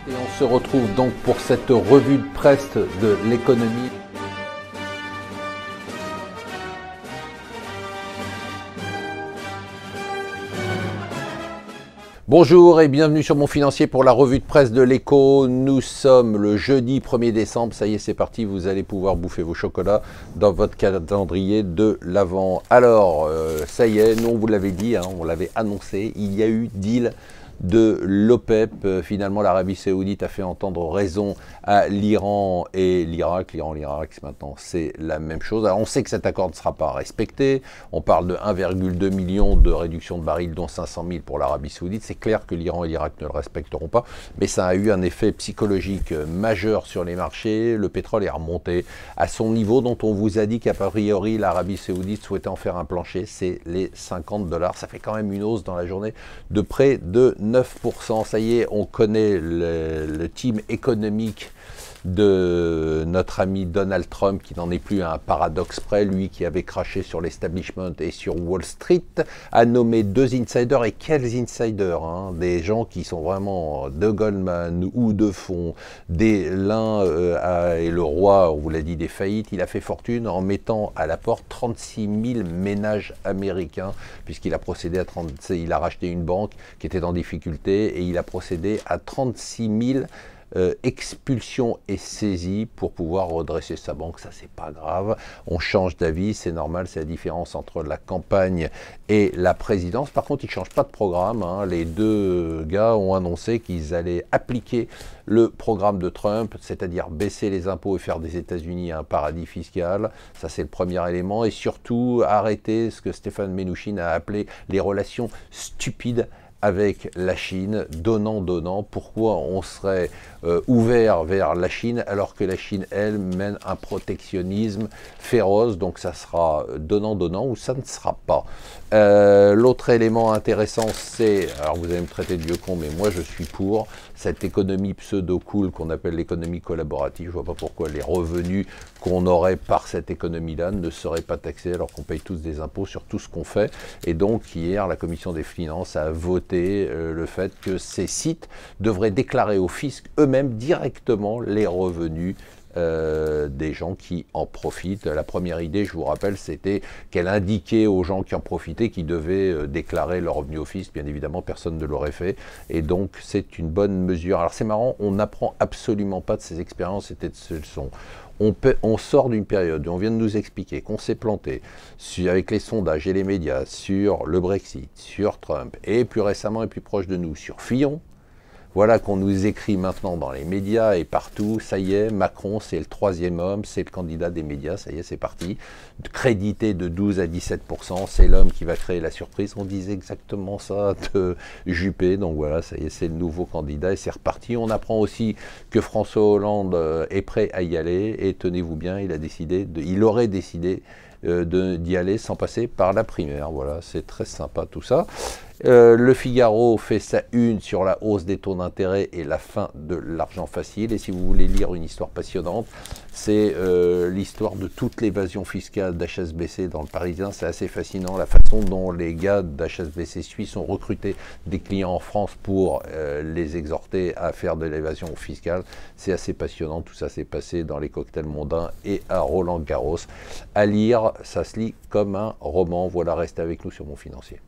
Et on se retrouve donc pour cette revue de presse de l'économie. Bonjour et bienvenue sur Mon Financier pour la revue de presse de l'Écho. Nous sommes le jeudi 1er décembre, ça y est c'est parti, vous allez pouvoir bouffer vos chocolats dans votre calendrier de l'Avent. Alors, ça y est, nous on vous l'avait dit, on l'avait annoncé, il y a eu deal de l'OPEP. Finalement, l'Arabie Saoudite a fait entendre raison à l'Iran et l'Irak. L'Irak, maintenant, c'est la même chose. Alors, on sait que cet accord ne sera pas respecté. On parle de 1,2 million de réduction de barils, dont 500 000 pour l'Arabie Saoudite. C'est clair que l'Iran et l'Irak ne le respecteront pas, mais ça a eu un effet psychologique majeur sur les marchés. Le pétrole est remonté à son niveau dont on vous a dit qu'a priori, l'Arabie Saoudite souhaitait en faire un plancher, c'est les 50 $. Ça fait quand même une hausse dans la journée de près de 9%, ça y est, on connaît le team économique de notre ami Donald Trump, qui n'en est plus à un paradoxe près, lui qui avait craché sur l'establishment et sur Wall Street, a nommé 2 insiders. Et quels insiders, des gens qui sont vraiment de Goldman ou de fonds, l'un est le roi, on vous l'a dit, des faillites. Il a fait fortune en mettant à la porte 36 000 ménages américains, puisqu'il a procédé il a racheté une banque qui était en difficulté et il a procédé à 36 000 expulsion et saisie pour pouvoir redresser sa banque. Ça, c'est pas grave, on change d'avis, c'est normal, c'est la différence entre la campagne et la présidence. Par contre, ils ne changent pas de programme, les deux gars ont annoncé qu'ils allaient appliquer le programme de Trump, c'est-à-dire baisser les impôts et faire des États-Unis un paradis fiscal. Ça, c'est le premier élément. Et surtout, arrêter ce que Stéphane Mnuchin a appelé les relations stupides avec la Chine, donnant. Pourquoi on serait ouvert vers la Chine alors que la Chine, elle, mène un protectionnisme féroce? Donc ça sera donnant ou ça ne sera pas. L'autre élément intéressant, c'est, alors vous allez me traiter de vieux con, mais moi je suis pour cette économie pseudo-cool qu'on appelle l'économie collaborative. Je vois pas pourquoi les revenus qu'on aurait par cette économie-là ne seraient pas taxés alors qu'on paye tous des impôts sur tout ce qu'on fait. Et donc hier, la commission des finances a voté le fait que ces sites devraient déclarer au fisc eux-mêmes directement les revenus des gens qui en profitent. La première idée, je vous rappelle, c'était qu'elle indiquait aux gens qui en profitaient qu'ils devaient déclarer leurs revenus au fisc. Bien évidemment, personne ne l'aurait fait. Et donc, c'est une bonne mesure. Alors, c'est marrant, on n'apprend absolument pas de ces expériences et de ces leçons. On sort d'une période où on vient de nous expliquer qu'on s'est planté avec les sondages et les médias sur le Brexit, sur Trump, et plus récemment et plus proche de nous, sur Fillon. Voilà qu'on nous écrit maintenant dans les médias et partout, ça y est, Macron c'est le 3e homme, c'est le candidat des médias, ça y est, c'est parti. Crédité de 12 à 17%, c'est l'homme qui va créer la surprise. On disait exactement ça de Juppé, donc voilà, ça y est, c'est le nouveau candidat et c'est reparti. On apprend aussi que François Hollande est prêt à y aller et tenez-vous bien, il aurait décidé d'y aller sans passer par la primaire. Voilà, c'est très sympa tout ça. Le Figaro fait sa une sur la hausse des taux d'intérêt et la fin de l'argent facile. Et si vous voulez lire une histoire passionnante, c'est l'histoire de toute l'évasion fiscale d'HSBC dans le Parisien. C'est assez fascinant la façon dont les gars d'HSBC suisses ont recruté des clients en France pour les exhorter à faire de l'évasion fiscale. C'est assez passionnant. Tout ça s'est passé dans les cocktails mondains et à Roland-Garros. À lire, ça se lit comme un roman. Voilà, restez avec nous sur Mon Financier.